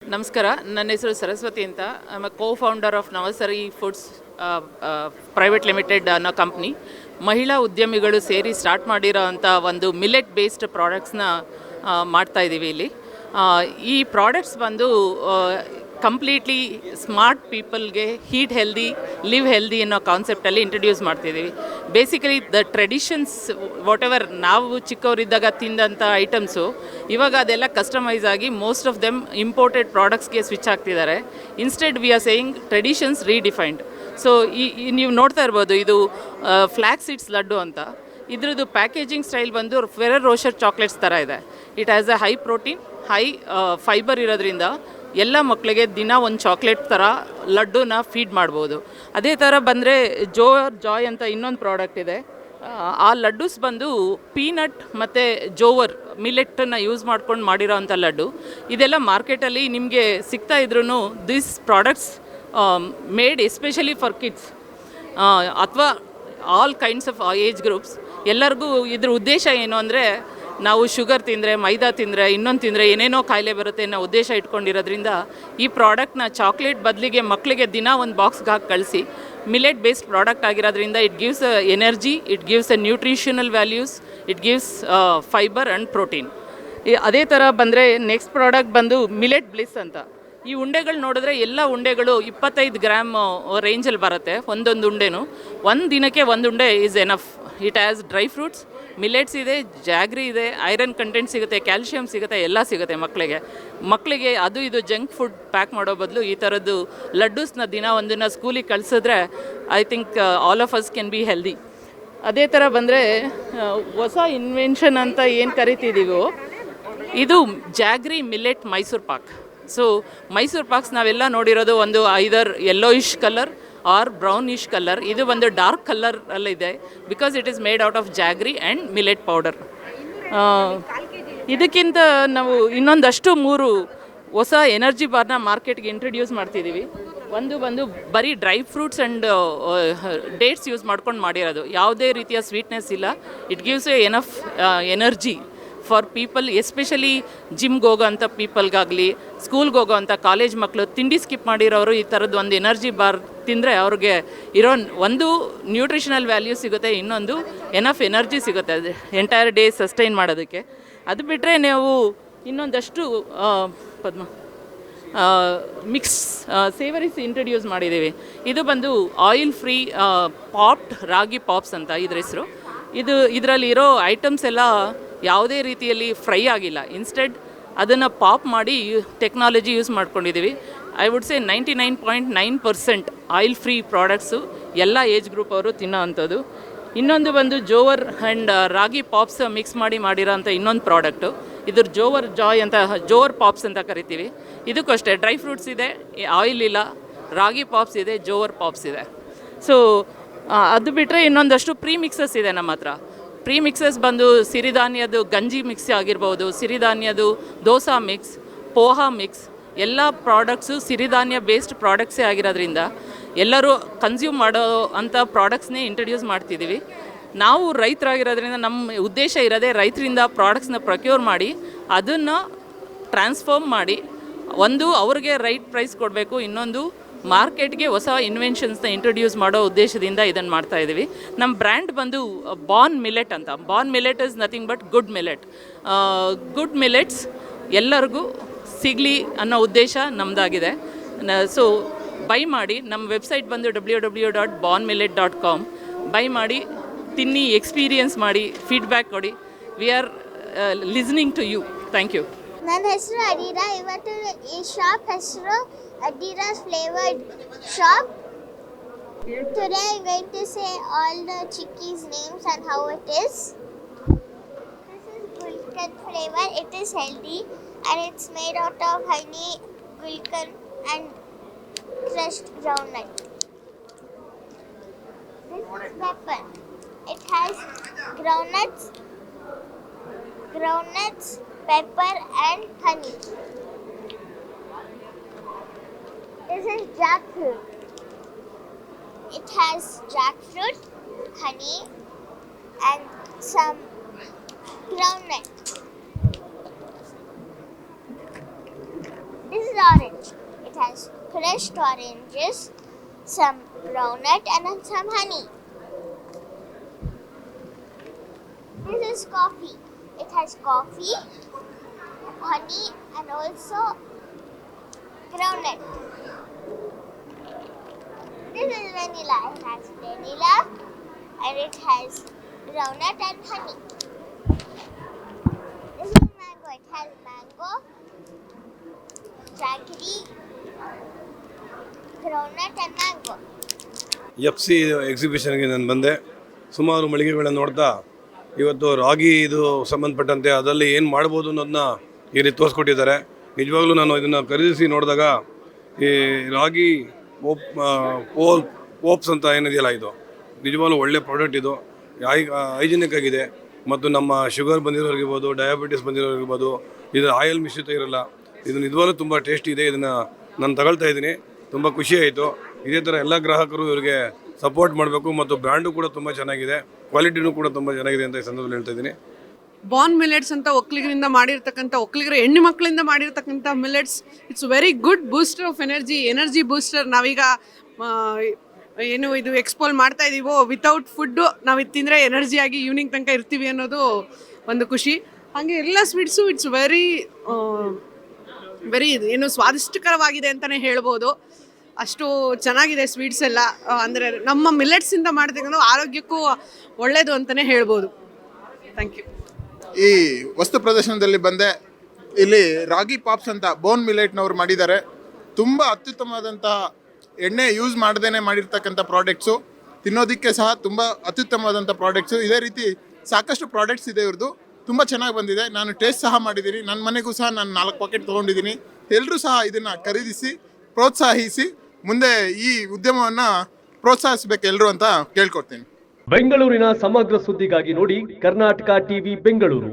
ನಮಸ್ಕಾರ, ನನ್ನ ಹೆಸರು ಸರಸ್ವತಿ ಅಂತ. I am a co-founder of Navasari foods private limited ಅನ್ನೋ ಕಂಪ್ನಿ. ಮಹಿಳಾ ಉದ್ಯಮಿಗಳು ಸೇರಿ ಸ್ಟಾರ್ಟ್ ಮಾಡಿರೋ ಅಂಥ ಒಂದು ಮಿಲೆಟ್ ಬೇಸ್ಡ್ ಪ್ರಾಡಕ್ಟ್ಸ್ನ ಮಾಡ್ತಾ ಇದ್ದೀವಿ ಇಲ್ಲಿ. ಈ ಪ್ರಾಡಕ್ಟ್ಸ್ ಬಂದು ಕಂಪ್ಲೀಟ್ಲಿ ಸ್ಮಾರ್ಟ್ ಪೀಪಲ್ಗೆ ಹೀಟ್ ಹೆಲ್ದಿ, ಲಿವ್ ಹೆಲ್ದಿ ಅನ್ನೋ ಕಾನ್ಸೆಪ್ಟಲ್ಲಿ ಇಂಟ್ರಡ್ಯೂಸ್ ಮಾಡ್ತಿದ್ದೀವಿ. Basically the traditions whatever ನಾವು ಚಿಕ್ಕವರಿದ್ದಾಗ ತಿಂದಂಥ ಐಟಮ್ಸು ಇವಾಗ ಅದೆಲ್ಲ ಕಸ್ಟಮೈಸ್ ಆಗಿ ಮೋಸ್ಟ್ ಆಫ್ ದೆಮ್ ಇಂಪೋರ್ಟೆಡ್ ಪ್ರಾಡಕ್ಟ್ಸ್ಗೆ ಸ್ವಿಚ್ ಆಗ್ತಿದ್ದಾರೆ. Instead we are saying traditions redefined. So ನೀವು ನೋಡ್ತಾ ಇರ್ಬೋದು, ಇದು ಫ್ಲ್ಯಾಕ್ ಸೀಡ್ಸ್ ಲಡ್ಡು ಅಂತ. ಇದ್ರದ್ದು ಪ್ಯಾಕೇಜಿಂಗ್ ಸ್ಟೈಲ್ ಬಂದು ಫೆರರ್ ರೋಷರ್ ಚಾಕ್ಲೇಟ್ಸ್ ಥರ ಇದೆ. It has a high protein, high fibre ಇರೋದ್ರಿಂದ ಎಲ್ಲ ಮಕ್ಕಳಿಗೆ ದಿನ ಒಂದು ಚಾಕ್ಲೇಟ್ ಥರ ಲಡ್ಡುನ ಫೀಡ್ ಮಾಡ್ಬೋದು. ಅದೇ ಥರ ಬಂದರೆ ಜಾಯ್ ಅಂತ ಇನ್ನೊಂದು ಪ್ರಾಡಕ್ಟ್ ಇದೆ. ಆ ಲಡ್ಡೂಸ್ ಬಂದು ಪೀನಟ್ ಮತ್ತು ಜೋವರ್ ಮಿಲೆಟನ್ನು ಯೂಸ್ ಮಾಡ್ಕೊಂಡು ಮಾಡಿರೋ ಅಂಥ ಲಡ್ಡು. ಇದೆಲ್ಲ ಮಾರ್ಕೆಟಲ್ಲಿ ನಿಮಗೆ ಸಿಗ್ತಾ ಇದ್ರೂ this products made especially for kids ಅಥವಾ all kinds of age groups. ಎಲ್ಲರಿಗೂ ಇದ್ರ ಉದ್ದೇಶ ಏನು ಅಂದರೆ, ನಾವು ಶುಗರ್ ತಿಂದರೆ, ಮೈದಾ ತಿಂದರೆ, ಇನ್ನೊಂದು ತಿಂದರೆ ಏನೇನೋ ಕಾಯಿಲೆ ಬರುತ್ತೆ ಅನ್ನೋ ಉದ್ದೇಶ ಇಟ್ಕೊಂಡಿರೋದ್ರಿಂದ ಈ ಪ್ರಾಡಕ್ಟ್ನ ಚಾಕ್ಲೇಟ್ ಬದಲಿಗೆ ಮಕ್ಕಳಿಗೆ ದಿನ ಒಂದು ಬಾಕ್ಸ್ಗೆ ಹಾಕಿ ಕಳಿಸಿ. ಮಿಲೆಟ್ ಬೇಸ್ಡ್ ಪ್ರಾಡಕ್ಟ್ ಆಗಿರೋದ್ರಿಂದ it gives energy, it gives A nutritional values, it gives fibre and protein. ಅದೇ ಥರ ಬಂದರೆ ನೆಕ್ಸ್ಟ್ ಪ್ರಾಡಕ್ಟ್ ಬಂದು ಮಿಲೆಟ್ ಬ್ಲಿಸ್ ಅಂತ. ಈ ಉಂಡೆಗಳು ನೋಡಿದ್ರೆ ಎಲ್ಲ ಉಂಡೆಗಳು 25 ಗ್ರಾಮ್ ರೇಂಜಲ್ಲಿ ಬರುತ್ತೆ. ಒಂದೊಂದು ಉಂಡೆನೂ ಒಂದು ದಿನಕ್ಕೆ ಒಂದು ಉಂಡೆ is enough. It has dry fruits, millets ಇದೆ, ಜಾಗ್ರಿ ಇದೆ, ಐರನ್ ಕಂಟೆಂಟ್ ಸಿಗುತ್ತೆ, ಕ್ಯಾಲ್ಶಿಯಮ್ ಸಿಗುತ್ತೆ, ಎಲ್ಲ ಸಿಗುತ್ತೆ ಮಕ್ಕಳಿಗೆ. ಅದು ಇದು ಜಂಕ್ ಫುಡ್ ಪ್ಯಾಕ್ ಮಾಡೋ ಬದಲು ಈ ಥರದ್ದು ಲಡ್ಡೂಸ್ನ ದಿನ ಒಂದನ್ನು ಸ್ಕೂಲಿಗೆ ಕಳಿಸಿದ್ರೆ I think all of us can be healthy. ಅದೇ ಥರ ಬಂದರೆ ಹೊಸ ಇನ್ವೆನ್ಷನ್ ಅಂತ ಏನು ಕರಿತಿದ್ದೀವೋ ಇದು jaggery millet Mysore pak. So Mysore paks ನಾವೆಲ್ಲ ನೋಡಿರೋದು ಒಂದು either yellowish colour or brownish colour. ಇದು ಒಂದು ಡಾರ್ಕ್ ಕಲರಲ್ಲಿದೆ because it is made out of jaggery and millet powder. ಇದಕ್ಕಿಂತ ನಾವು ಇನ್ನೊಂದಷ್ಟು 3 ಹೊಸ ಎನರ್ಜಿ ಬಾರ್ನ ಮಾರ್ಕೆಟ್ಗೆ ಇಂಟ್ರಡ್ಯೂಸ್ ಮಾಡ್ತಿದ್ದೀವಿ. ಒಂದು ಬಂದು ಬರೀ dry fruits and dates use ಮಾಡ್ಕೊಂಡು ಮಾಡಿರೋದು, ಯಾವುದೇ ರೀತಿಯ ಸ್ವೀಟ್ನೆಸ್ ಇಲ್ಲ. It gives a enough energy for people, especially ಜಿಮ್ಗೆ ಹೋಗೋ ಅಂಥ ಪೀಪಲ್ಗಾಗಲಿ, ಸ್ಕೂಲ್ಗೆ ಹೋಗೋ ಅಂಥ ಕಾಲೇಜ್ ಮಕ್ಕಳು, ತಿಂಡಿ ಸ್ಕಿಪ್ ಮಾಡಿರೋರು ಈ ಥರದ್ದು ಒಂದು ಎನರ್ಜಿ ಬಾರ್ ತಿಂದರೆ ಅವ್ರಿಗೆ ಇರೋ ಒಂದು ನ್ಯೂಟ್ರಿಷನಲ್ ವ್ಯಾಲ್ಯೂ ಸಿಗುತ್ತೆ, ಇನ್ನೊಂದು ಎನಫ್ ಎನರ್ಜಿ ಸಿಗುತ್ತೆ ಅದು ಎಂಟೈರ್ ಡೇ ಸಸ್ಟೈನ್ ಮಾಡೋದಕ್ಕೆ. ಅದು ಬಿಟ್ಟರೆ ನಾವು ಇನ್ನೊಂದಷ್ಟು ಮಿಕ್ಸ್ ಸೇವರೀಸ್ ಇಂಟ್ರಡ್ಯೂಸ್ ಮಾಡಿದ್ದೀವಿ. ಇದು ಬಂದು ಆಯಿಲ್ ಫ್ರೀ ಪಾಪ್ಡ್ ರಾಗಿ ಪಾಪ್ಸ್ ಅಂತ ಇದ್ರ ಹೆಸರು. ಇದರಲ್ಲಿರೋ ಐಟಮ್ಸ್ ಎಲ್ಲ ಯಾವುದೇ ರೀತಿಯಲ್ಲಿ ಫ್ರೈ ಆಗಿಲ್ಲ. ಇನ್ಸ್ಟೆಡ್ ಅದನ್ನು ಪಾಪ್ ಮಾಡಿ ಟೆಕ್ನಾಲಜಿ ಯೂಸ್ ಮಾಡ್ಕೊಂಡಿದ್ದೀವಿ. I would say 99.9% oil free products ಎಲ್ಲ ಏಜ್ ಗ್ರೂಪ್ ಅವರು ತಿನ್ನೋ ಅಂಥದ್ದು. ಇನ್ನೊಂದು ಬಂದು jowar and ragi pops mix ಮಾಡಿರೋ ಅಂಥ ಇನ್ನೊಂದು ಪ್ರಾಡಕ್ಟು. ಇದ್ರ ಜೋವರ್ ಜಾಯ್ ಅಂತ, ಜೋವರ್ ಪಾಪ್ಸ್ ಅಂತ ಕರಿತೀವಿ. ಇದಕ್ಕೂ ಅಷ್ಟೇ ಡ್ರೈ ಫ್ರೂಟ್ಸ್ ಇದೆ, ಆಯಿಲ್ ಇಲ್ಲ, ರಾಗಿ ಪಾಪ್ಸ್ ಇದೆ, ಜೋವರ್ ಪಾಪ್ಸ್ ಇದೆ. ಸೊ ಅದು ಬಿಟ್ಟರೆ ಇನ್ನೊಂದಷ್ಟು ಪ್ರೀ ಮಿಕ್ಸಸ್ ಇದೆ ನಮ್ಮ ಹತ್ರ. ಪ್ರೀ ಮಿಕ್ಸಸ್ ಬಂದು ಸಿರಿಧಾನ್ಯದು ಗಂಜಿ ಮಿಕ್ಸ್ ಆಗಿರ್ಬೋದು, ಸಿರಿಧಾನ್ಯದು ದೋಸಾ ಮಿಕ್ಸ್, ಪೋಹಾ ಮಿಕ್ಸ್, ಎಲ್ಲ ಪ್ರಾಡಕ್ಟ್ಸು ಸಿರಿಧಾನ್ಯ ಬೇಸ್ಡ್ ಪ್ರಾಡಕ್ಟ್ಸೇ ಆಗಿರೋದ್ರಿಂದ ಎಲ್ಲರೂ ಕನ್ಸ್ಯೂಮ್ ಮಾಡೋ ಅಂಥ ಪ್ರಾಡಕ್ಟ್ಸ್ನೇ ಇಂಟ್ರಡ್ಯೂಸ್ ಮಾಡ್ತಿದ್ದೀವಿ. ನಾವು ರೈತರಾಗಿರೋದ್ರಿಂದ ನಮ್ಮ ಉದ್ದೇಶ ಇರೋದೇ ರೈತರಿಂದ ಪ್ರಾಡಕ್ಟ್ಸ್ನ ಪ್ರೊಕ್ಯೂರ್ ಮಾಡಿ ಅದನ್ನು ಟ್ರಾನ್ಸ್ಫಾರ್ಮ್ ಮಾಡಿ, ಒಂದು ಅವ್ರಿಗೆ ರೈಟ್ ಪ್ರೈಸ್ ಕೊಡಬೇಕು, ಇನ್ನೊಂದು ಮಾರ್ಕೆಟ್ಗೆ ಹೊಸ ಇನ್ವೆನ್ಷನ್ಸ್ನ ಇಂಟ್ರಡ್ಯೂಸ್ ಮಾಡೋ ಉದ್ದೇಶದಿಂದ ಇದನ್ನು ಮಾಡ್ತಾಯಿದ್ದೀವಿ. ನಮ್ಮ ಬ್ರ್ಯಾಂಡ್ ಬಂದು ಬಾರ್ನ್ ಮಿಲೆಟ್ ಅಂತ. Born millet is nothing but good millet. Good millets ಎಲ್ಲರಿಗೂ ಸಿಗಲಿ ಅನ್ನೋ ಉದ್ದೇಶ ನಮ್ಮದಾಗಿದೆ. ಸೊ ಬೈ ಮಾಡಿ. ನಮ್ಮ ವೆಬ್ಸೈಟ್ ಬಂದು www.bornmillet.com. ಬೈ ಮಾಡಿ, ತಿನ್ನಿ, ಎಕ್ಸ್ಪೀರಿಯನ್ಸ್ ಮಾಡಿ, ಫೀಡ್ಬ್ಯಾಕ್ ಕೊಡಿ. We are listening to you. Thank you. ನನ್ನ ಹೆಸರು ಅಡೀರಾ. ಇವತ್ತು ಈ ಶಾಪ್ ಹೆಸರು Adira's flavoured shop. Today I'm going to say all the chickies names and how it is. This is Gulkand flavor. It is healthy and it's made out of honey, gulkand and crushed groundnut. This is pepper. It has groundnuts, pepper and honey. This is jackfruit. It has jackfruit, honey and some groundnut. This is orange. It has crushed oranges, some groundnut and some honey. This is coffee. It has coffee, honey and also groundnut. This is vanilla. It has vanilla and it has groundnut and honey. This is mango. It has mango, jaggery, groundnut and mango. FC ಎಕ್ಸಿಬಿಷನ್ಗೆ ನಾನು ಬಂದೆ. ಸುಮಾರು ಮಳಿಗೆಗಳನ್ನು ನೋಡ್ತಾ ಇವತ್ತು ರಾಗಿ ಇದು ಸಂಬಂಧಪಟ್ಟಂತೆ ಅದರಲ್ಲಿ ಏನು ಮಾಡ್ಬೋದು ಅನ್ನೋದನ್ನ ಈ ರೀತಿ ತೋರಿಸ್ಕೊಟ್ಟಿದ್ದಾರೆ. ನಿಜವಾಗ್ಲೂ ನಾನು ಇದನ್ನು ಖರೀದಿಸಿ ನೋಡಿದಾಗ ಈ ರಾಗಿ ಓಪ್ಸ್ ಅಂತ ಏನಿದೆಯಲ್ಲ, ಇದು ನಿಜವಾಗ್ಲೂ ಒಳ್ಳೆ ಪ್ರಾಡಕ್ಟ್. ಇದು ಹೈಜಿನಿಕ್ ಆಗಿದೆ ಮತ್ತು ನಮ್ಮ ಶುಗರ್ ಬಂದಿರೋರಿರ್ಬೋದು, ಡಯಾಬಿಟಿಸ್ ಬಂದಿರೋರಿರ್ಬೋದು, ಇದು ಆಯಿಲ್ ಮಿಶ್ರಿತ ಇರಲ್ಲ. ಇದು ನಿಜವಾಗ್ಲೂ ತುಂಬ ಟೇಸ್ಟಿ ಇದೆ. ಇದನ್ನು ನಾನು ತಗೊಳ್ತಾ ಇದ್ದೀನಿ. ತುಂಬ ಖುಷಿ ಆಯಿತು. ಇದೇ ಥರ ಎಲ್ಲ ಗ್ರಾಹಕರು ಇವರಿಗೆ ಸಪೋರ್ಟ್ ಮಾಡಬೇಕು ಮತ್ತು ಬ್ರ್ಯಾಂಡು ಕೂಡ ತುಂಬ ಚೆನ್ನಾಗಿದೆ, ಕ್ವಾಲಿಟಿನೂ ಕೂಡ ತುಂಬ ಚೆನ್ನಾಗಿದೆ ಅಂತ ಈ ಸಂದರ್ಭದಲ್ಲಿ ಹೇಳ್ತಾ ಇದ್ದೀನಿ. ಬಾರ್ನ್ ಮಿಲೆಟ್ಸ್ ಅಂತ ಒಕ್ಕಲಿಗರಿಂದ ಮಾಡಿರ್ತಕ್ಕಂಥ, ಒಕ್ಕಲಿಗರ ಹೆಣ್ಣು ಮಕ್ಕಳಿಂದ ಮಾಡಿರ್ತಕ್ಕಂಥ millets. It's very good booster of energy booster. ನಾವೀಗ ಏನು ಇದು ಎಕ್ಸ್ಪೋಲ್ ಮಾಡ್ತಾ ಇದ್ದೀವೋ, ವಿತೌಟ್ ಫುಡ್ಡು ನಾವು ಇದು ತಿಂದರೆ ಎನರ್ಜಿಯಾಗಿ ಈವ್ನಿಂಗ್ ತನಕ ಇರ್ತೀವಿ ಅನ್ನೋದು ಒಂದು ಖುಷಿ. ಹಾಗೆ ಎಲ್ಲ ಸ್ವೀಟ್ಸು ಇಟ್ಸ್ ವೆರಿ ಏನು ಸ್ವಾದಿಷ್ಟಕರವಾಗಿದೆ ಅಂತಲೇ ಹೇಳ್ಬೋದು. ಅಷ್ಟು ಚೆನ್ನಾಗಿದೆ ಸ್ವೀಟ್ಸ್ ಎಲ್ಲ. ಅಂದರೆ ನಮ್ಮ ಮಿಲೆಟ್ಸಿಂದ ಮಾಡ್ತಕ್ಕಂಥ ಆರೋಗ್ಯಕ್ಕೂ ಒಳ್ಳೆಯದು ಅಂತಲೇ ಹೇಳ್ಬೋದು. Thank you. ಈ ವಸ್ತು ಪ್ರದರ್ಶನದಲ್ಲಿ ಬಂದೆ. ಇಲ್ಲಿ ರಾಗಿ ಪಾಪ್ಸ್ ಅಂತ ಬೋನ್ ಮಿಲೆಟ್ನವ್ರು ಮಾಡಿದ್ದಾರೆ. ತುಂಬ ಅತ್ಯುತ್ತಮವಾದಂತಹ ಎಣ್ಣೆ ಯೂಸ್ ಮಾಡ್ದೇ ಮಾಡಿರ್ತಕ್ಕಂಥ ಪ್ರಾಡಕ್ಟ್ಸು, ತಿನ್ನೋದಕ್ಕೆ ಸಹ ತುಂಬ ಅತ್ಯುತ್ತಮವಾದಂಥ ಪ್ರಾಡಕ್ಟ್ಸು. ಇದೇ ರೀತಿ ಸಾಕಷ್ಟು ಪ್ರಾಡಕ್ಟ್ಸ್ ಇದೆ ಇವ್ರದ್ದು. ತುಂಬ ಚೆನ್ನಾಗಿ ಬಂದಿದೆ. ನಾನು ಟೇಸ್ಟ್ ಸಹ ಮಾಡಿದ್ದೀನಿ. ನನ್ನ ಮನೆಗೂ ಸಹ ನಾನು 4 ಪಾಕೆಟ್ ತೊಗೊಂಡಿದ್ದೀನಿ. ಎಲ್ಲರೂ ಸಹ ಇದನ್ನು ಖರೀದಿಸಿ ಪ್ರೋತ್ಸಾಹಿಸಿ ಮುಂದೆ ಈ ಉದ್ಯಮವನ್ನು ಪ್ರೋತ್ಸಾಹಿಸಬೇಕು ಎಲ್ಲರೂ ಅಂತ ಕೇಳ್ಕೊಡ್ತೀನಿ. ಬೆಂಗಳೂರಿನ ಸಮಗ್ರ ಸುದ್ದಿಗಾಗಿ ನೋಡಿ ಕರ್ನಾಟಕ ಟಿವಿ ಬೆಂಗಳೂರು.